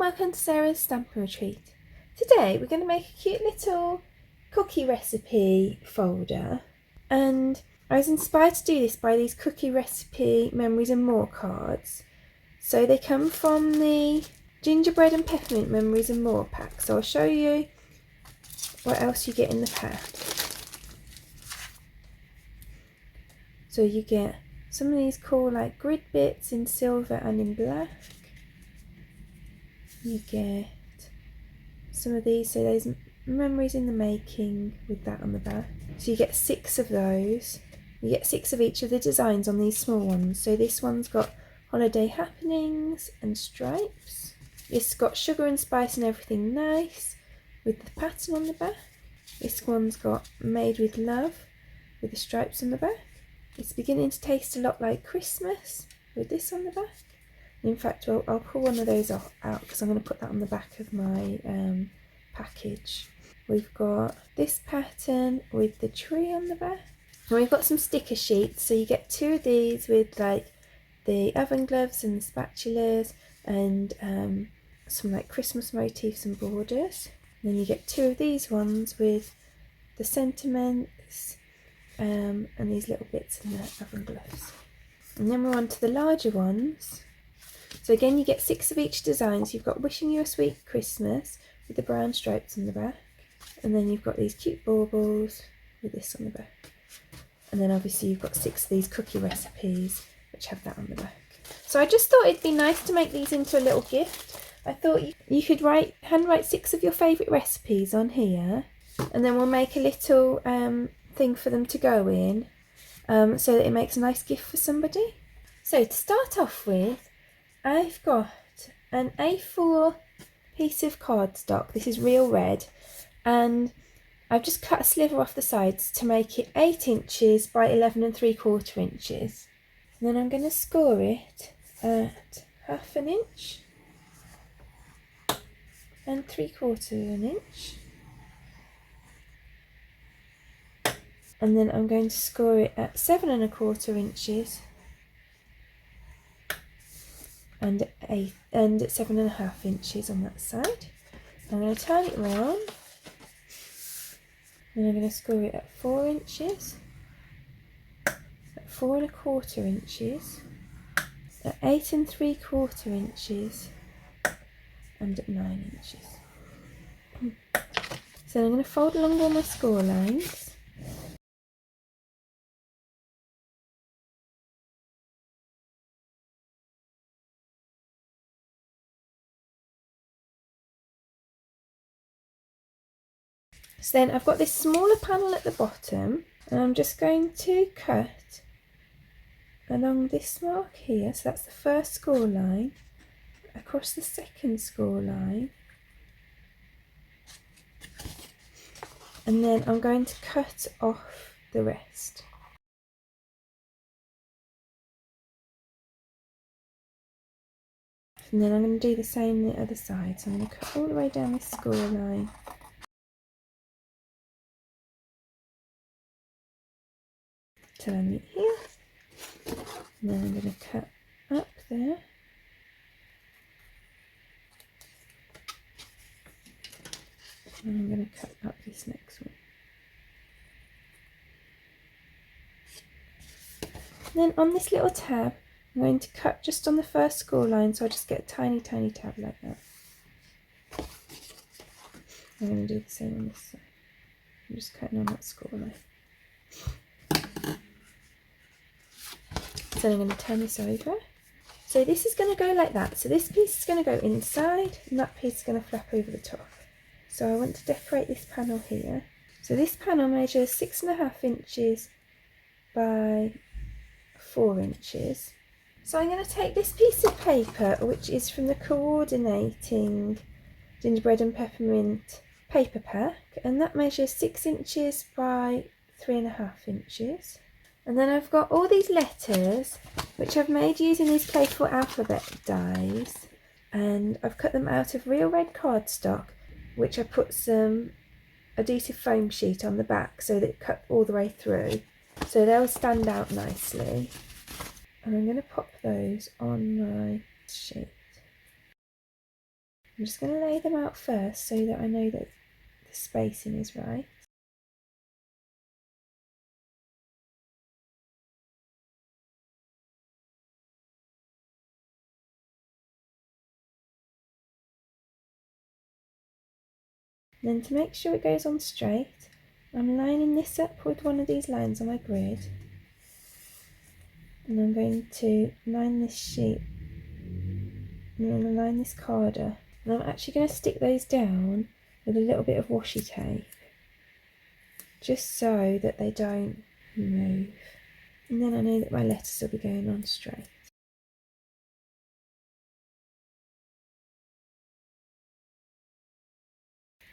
welcome to Sarah's Stampin' Retreat. Today we're going to make a cute little cookie recipe folder, and I was inspired to do this by these cookie recipe memories and more cards. So they come from the Gingerbread and Peppermint memories and more pack, so I'll show you what else you get in the pack. So you get some of these cool like grid bits in silver and in black. You get some of these, so there's memories in the making with that on the back. So you get 6 of those. You get 6 of each of the designs on these small ones. So this one's got holiday happenings and stripes. It's got sugar and spice and everything nice with the pattern on the back. This one's got made with love with the stripes on the back. It's beginning to taste a lot like Christmas with this on the back. In fact, I'll pull one of those out because I'm going to put that on the back of my package. We've got this pattern with the tree on the back. And we've got some sticker sheets, so you get 2 of these with like the oven gloves and the spatulas and some like Christmas motifs and borders. And then you get 2 of these ones with the sentiments and these little bits in the oven gloves. And then we're on to the larger ones. So again, you get 6 of each design. So you've got Wishing You a Sweet Christmas with the brown stripes on the back. And then you've got these cute baubles with this on the back. And then obviously you've got 6 of these cookie recipes which have that on the back. So I just thought it'd be nice to make these into a little gift. I thought you could handwrite 6 of your favourite recipes on here. And then we'll make a little thing for them to go in so that it makes a nice gift for somebody. So to start off with, I've got an A4 piece of cardstock. This is real red, and I've just cut a sliver off the sides to make it 8 inches by 11 3/4 inches. And then I'm going to score it at 1/2 inch and 3/4 inch. And then I'm going to score it at 7 1/4 inches and 7 1/2 inches on that side. I'm going to turn it round, and I'm going to score it at 4 inches, at 4 1/4 inches, at 8 3/4 inches, and at 9 inches. So I'm going to fold along all my score lines. So then I've got this smaller panel at the bottom, and I'm just going to cut along this mark here, so that's the first score line, across the second score line, and then I'm going to cut off the rest. And then I'm going to do the same on the other side, so I'm going to cut all the way down this score line. Till I meet here, and then I'm going to cut up there, and I'm going to cut up this next one. And then on this little tab, I'm going to cut just on the first score line, so I just get a tiny tab like that. I'm going to do the same on this side. I'm just cutting on that score line. So I'm going to turn this over. So this is going to go like that. So this piece is going to go inside, and that piece is going to flap over the top. So I want to decorate this panel here. So this panel measures 6 1/2 inches by 4 inches. So I'm going to take this piece of paper, which is from the Coordinating Gingerbread and Peppermint paper pack, and that measures 6 inches by 3 1/2 inches. And then I've got all these letters, which I've made using these playful alphabet dies, and I've cut them out of real red cardstock, which I put some adhesive foam sheet on the back so that it cut all the way through, so they'll stand out nicely. And I'm going to pop those on my sheet. I'm just going to lay them out first so that I know that the spacing is right. Then to make sure it goes on straight, I'm lining this up with one of these lines on my grid, and I'm going to line this sheet, and I'm going to line this card up, and I'm actually going to stick those down with a little bit of washi tape, just so that they don't move, and then I know that my letters will be going on straight.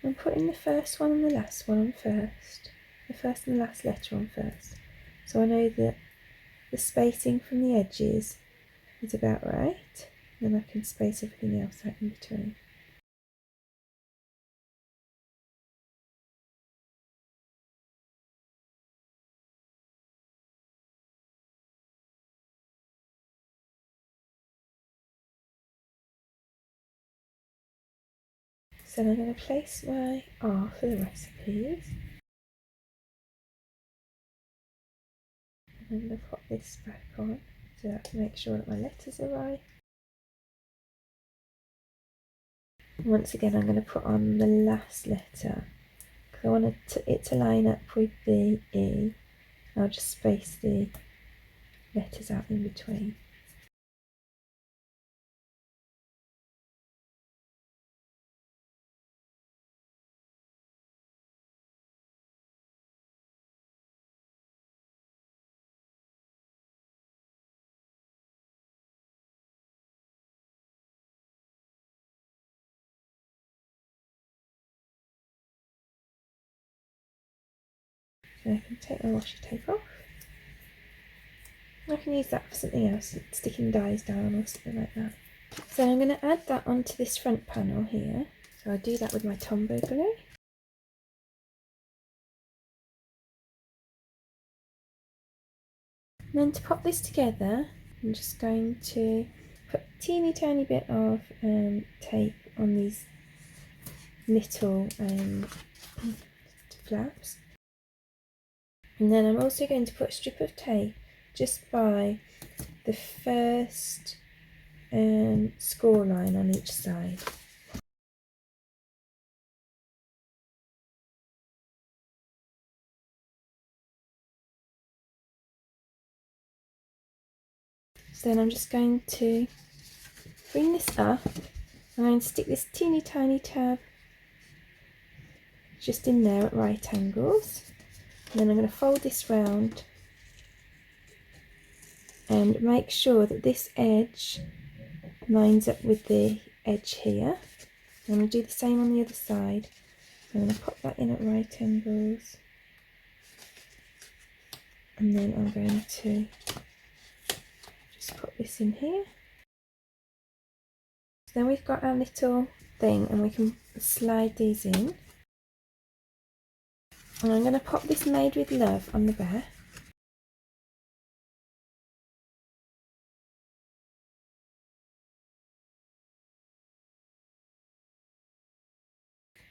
I'm putting the first one and the last one on first, the first and the last letter on first, so I know that the spacing from the edges is about right, then I can space everything else out in between. So I'm going to place my R for the recipes. And I'm going to pop this back on so that I can make sure that my letters are right. Once again, I'm going to put on the last letter because I want it to line up with the E. I'll just space the letters out in between. So I can take my washi tape off. I can use that for something else, sticking dies down or something like that. So I'm going to add that onto this front panel here. So I'll do that with my Tombow glue. And then to pop this together, I'm just going to put a teeny tiny bit of tape on these little flaps. And then I'm also going to put a strip of tape just by the first score line on each side. So then I'm just going to bring this up. I'm going to stick this teeny tiny tab just in there at right angles. And then I'm going to fold this round and make sure that this edge lines up with the edge here. I'm going to do the same on the other side. I'm going to pop that in at right angles, and then I'm going to just put this in here. So then we've got our little thing and we can slide these in. And I'm going to pop this Made with Love on the back.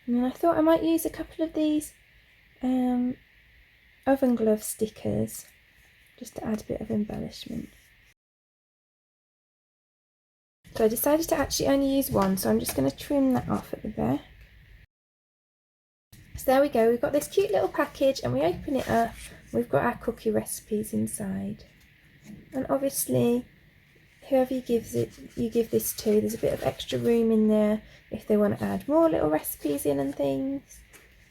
And then I thought I might use a couple of these oven glove stickers just to add a bit of embellishment. So I decided to actually only use one, so I'm just going to trim that off at the back. So there we go, we've got this cute little package and we open it up, we've got our cookie recipes inside. And obviously, whoever you give this to, there's a bit of extra room in there if they want to add more little recipes in and things.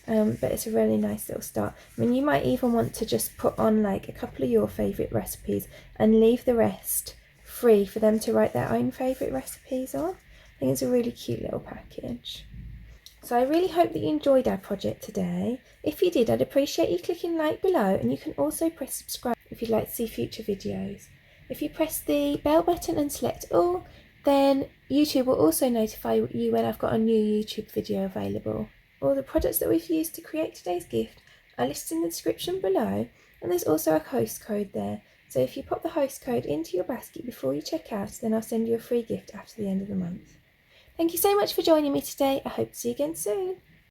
But it's a really nice little start. I mean, you might even want to just put on like a couple of your favourite recipes and leave the rest free for them to write their own favourite recipes on. I think it's a really cute little package. So I really hope that you enjoyed our project today. If you did, I'd appreciate you clicking like below, and you can also press subscribe if you'd like to see future videos. If you press the bell button and select all, then YouTube will also notify you when I've got a new YouTube video available. All the products that we've used to create today's gift are listed in the description below, and there's also a host code there. So if you pop the host code into your basket before you check out, then I'll send you a free gift after the end of the month. Thank you so much for joining me today. I hope to see you again soon.